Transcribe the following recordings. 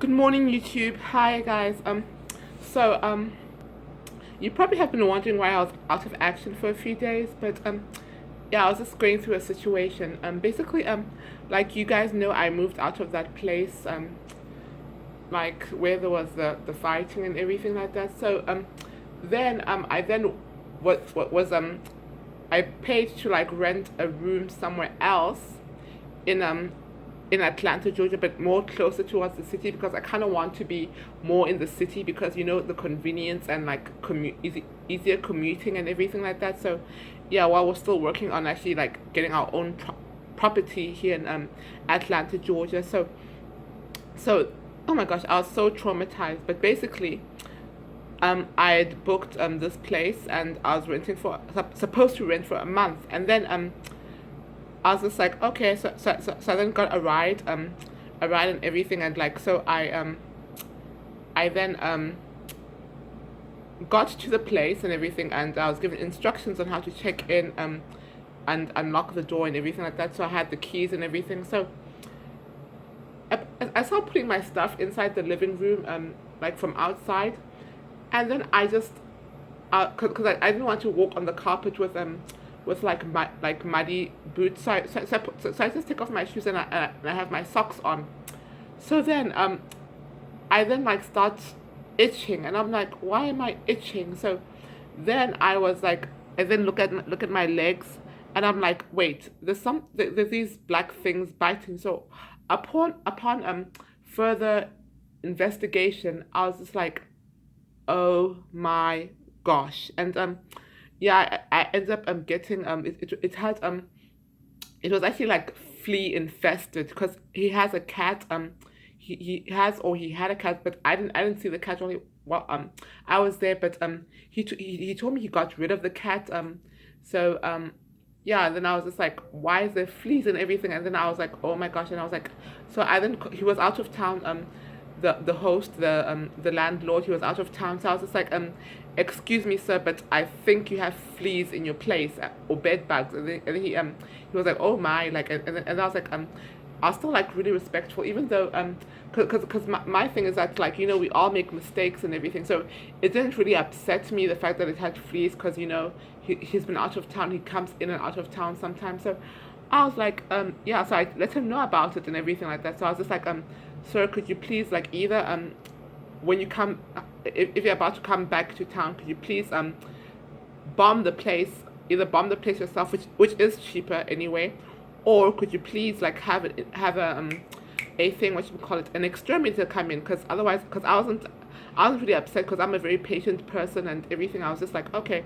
Good morning, YouTube. Hi, guys. So you probably have been wondering why I was out of action for a few days, but yeah, I was just going through a situation. Basically, like you guys know, I moved out of that place, like where there was the fighting and everything like that. So then I then what was I paid to like rent a room somewhere else in Atlanta, Georgia, but more closer towards the city because I kind of want to be more in the city because the convenience and like easier commuting and everything like that. So yeah, while we're still working on actually like getting our own property here in Atlanta, Georgia. So oh my gosh, I was so traumatized. But basically, I had booked this place and I was renting for supposed to rent for a month, and then I was just like, okay, so I then got a ride and everything, and like so I then got to the place and everything, and I was given instructions on how to check in and unlock the door and everything like that. So I had the keys and everything. So I started putting my stuff inside the living room, like from outside, and then I just, cause I didn't want to walk on the carpet with like muddy boots, so I just take off my shoes and I have my socks on. So then I then like start itching, and I'm like, why am I itching? So then I was like, I then look at my legs, and I'm like, wait, there's these black things biting. So upon further investigation, I was just like, oh my gosh. And yeah, I ended up getting it had it was actually like flea infested because he has a cat. He had a cat, but I didn't see the cat only well I was there, but he told me he got rid of the cat. So yeah, then I was just like, why is there fleas and everything? And then I was like, oh my gosh. And I was like, so I then he was out of town. The host, the landlord, he was out of town. So I was just like, excuse me, sir, but I think you have fleas in your place, or bed bugs. And then he was like, oh my, like, and I was like, I was still like really respectful, even though because my thing is that, like, we all make mistakes and everything. So it didn't really upset me the fact that it had fleas, because he's been out of town. He comes in and out of town sometimes. So I was like, yeah, so I let him know about it and everything like that. So I was just like, sir, could you please, like, either when you come, if you're about to come back to town, could you please bomb the place, either bomb the place yourself, which is cheaper anyway, or could you please like have a thing, what you call it, an exterminator come in, because otherwise, because I wasn't really upset because I'm a very patient person and everything. I was just like, okay,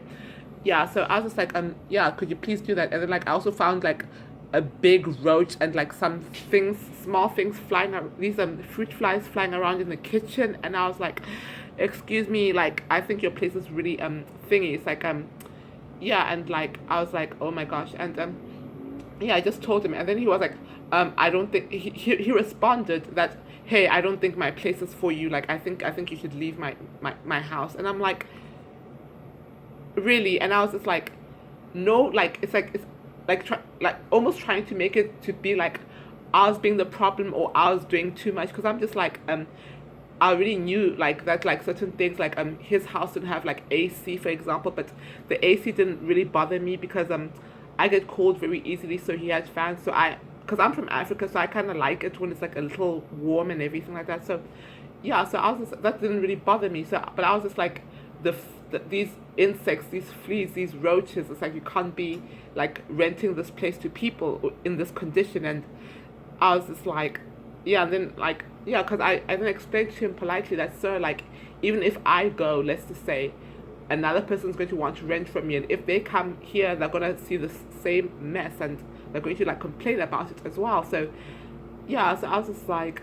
yeah. So I was just like, yeah, could you please do that? And then like I also found like a big roach and like some things, small things flying around, these fruit flies flying around in the kitchen. And I was like, excuse me, like, I think your place is really thingy. It's like yeah. And like I was like, oh my gosh. And yeah, I just told him, and then he was like, I don't think he responded that, hey, I don't think my place is for you, like, I think you should leave my house. And I'm like, really? And I was just like, no, like, it's like like almost trying to make it to be like I was being the problem or I was doing too much, because I'm just like, I already knew like that, like certain things, like his house didn't have like AC, for example, but the AC didn't really bother me because I get cold very easily, so he had fans. So because I'm from Africa, so I kind of like it when it's like a little warm and everything like that. So yeah, so I was just, that didn't really bother me. So but I was just like, these insects, these fleas, these roaches, it's like you can't be like renting this place to people in this condition. And I was just like, yeah. And then like, yeah, because I then explained to him politely that, sir, like, even if I go, let's just say another person's going to want to rent from me, and if they come here, they're going to see the same mess and they're going to like complain about it as well. So yeah, so I was just like,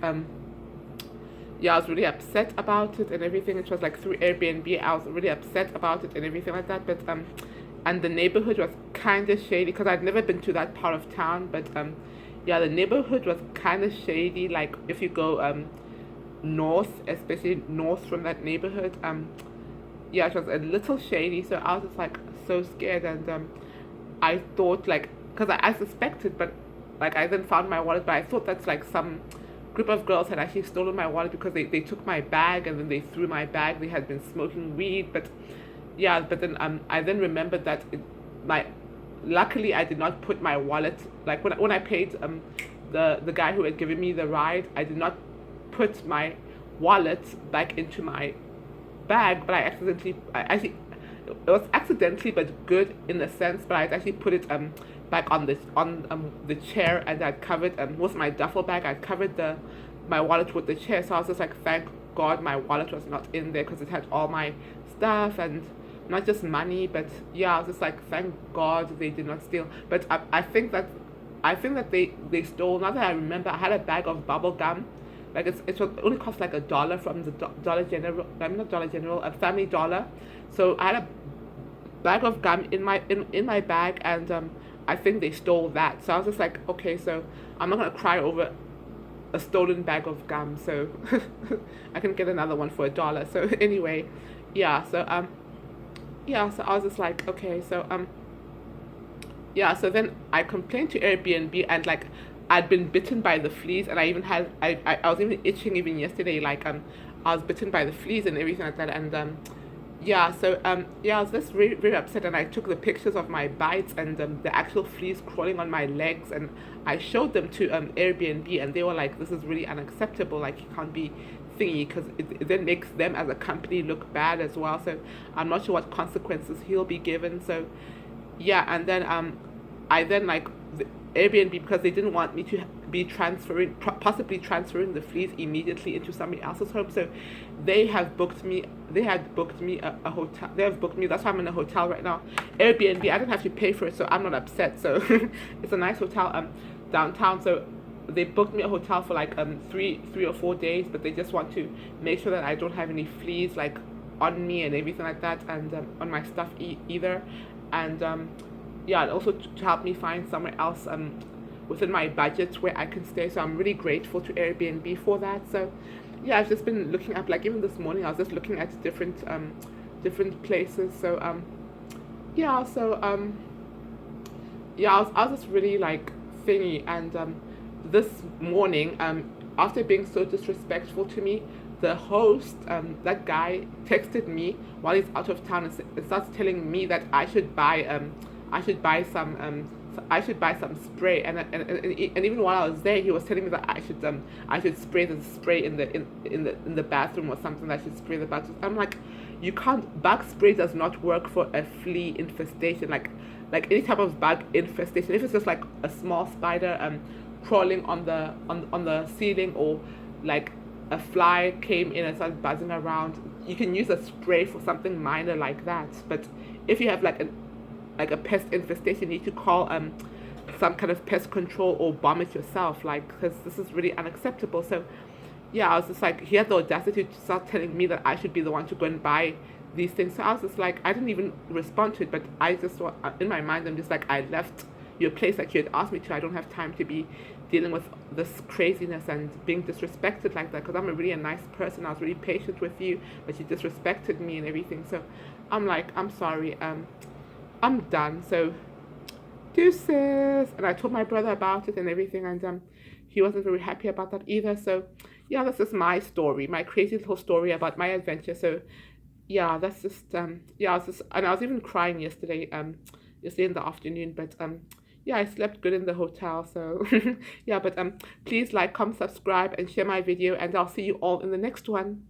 yeah, I was really upset about it and everything. It was like through Airbnb. I was really upset about it and everything like that. But and the neighborhood was kind of shady because I'd never been to that part of town. But yeah, the neighborhood was kind of shady. Like if you go north, especially north from that neighborhood, yeah, it was a little shady. So I was just like so scared. And I thought, like, because I suspected, but like I then found my wallet, but I thought that's like some group of girls had actually stolen my wallet because they took my bag and then they threw my bag. They had been smoking weed, but yeah, but then I then remembered that my luckily I did not put my wallet, like when I paid the guy who had given me the ride, I did not put my wallet back into my bag, but I actually it was accidentally but good in a sense, but I actually put it back on the chair, and I'd covered with my duffel bag. I'd covered the my wallet with the chair, so I was just like, thank God my wallet was not in there because it had all my stuff and not just money, but yeah, I was just like, thank God they did not steal. But I think that they stole. Now that I remember, I had a bag of bubble gum. Like it only cost like $1 from the Dollar General. I mean not Dollar General, a Family Dollar. So I had a bag of gum in my bag, and I think they stole that. So I was just like, okay, so I'm not gonna cry over a stolen bag of gum. So I can get another one for $1. So anyway, yeah. So yeah. So I was just like, okay, so yeah, so then I complained to Airbnb, and like I'd been bitten by the fleas, and I even had I was even itching even yesterday, like I was bitten by the fleas and everything like that. And yeah, so yeah, I was just really, really upset, and I took the pictures of my bites and the actual fleas crawling on my legs, and I showed them to Airbnb, and they were like, this is really unacceptable, like you can't be thingy, because it then makes them as a company look bad as well. So I'm not sure what consequences he'll be given. So yeah, and then I then like the Airbnb, because they didn't want me to be possibly transferring the fleas immediately into somebody else's home. So they had booked me a hotel. They have booked me. That's why I'm in a hotel right now. Airbnb, I don't have to pay for it, so I'm not upset. So it's a nice hotel downtown. So they booked me a hotel for like 3 or 4 days, but they just want to make sure that I don't have any fleas like on me and everything like that, and on my stuff either. And yeah, and also to help me find somewhere else within my budget where I can stay. So I'm really grateful to Airbnb for that. So yeah, I've just been looking up, like even this morning I was just looking at different places. So yeah, so yeah, I was just really like thingy. And this morning, after being so disrespectful to me, the host, that guy, texted me while he's out of town, and starts telling me that I should buy some spray. And even while I was there, he was telling me that I should spray the spray in the bathroom or something. That I should spray the bathroom. I'm like, you can't. Bug spray does not work for a flea infestation. Like any type of bug infestation. If it's just like a small spider crawling on the ceiling, or like a fly came in and started buzzing around, you can use a spray for something minor like that. But if you have like a pest infestation, you need to call some kind of pest control or bomb it yourself, like, because this is really unacceptable. So yeah, I was just like, he had the audacity to start telling me that I should be the one to go and buy these things. So I was just like, I didn't even respond to it, but I just thought, in my mind, I'm just like, I left your place like you had asked me to. I don't have time to be dealing with this craziness and being disrespected like that, because I'm a nice person. I was really patient with you, but you disrespected me and everything. So I'm like, I'm sorry, I'm done. So deuces. And I told my brother about it and everything, and he wasn't very happy about that either. So yeah, that's just my story, my crazy little story about my adventure. So yeah, that's just yeah, and I was even crying yesterday in the afternoon, but yeah, I slept good in the hotel. So yeah, but please like, comment, subscribe, and share my video, and I'll see you all in the next one.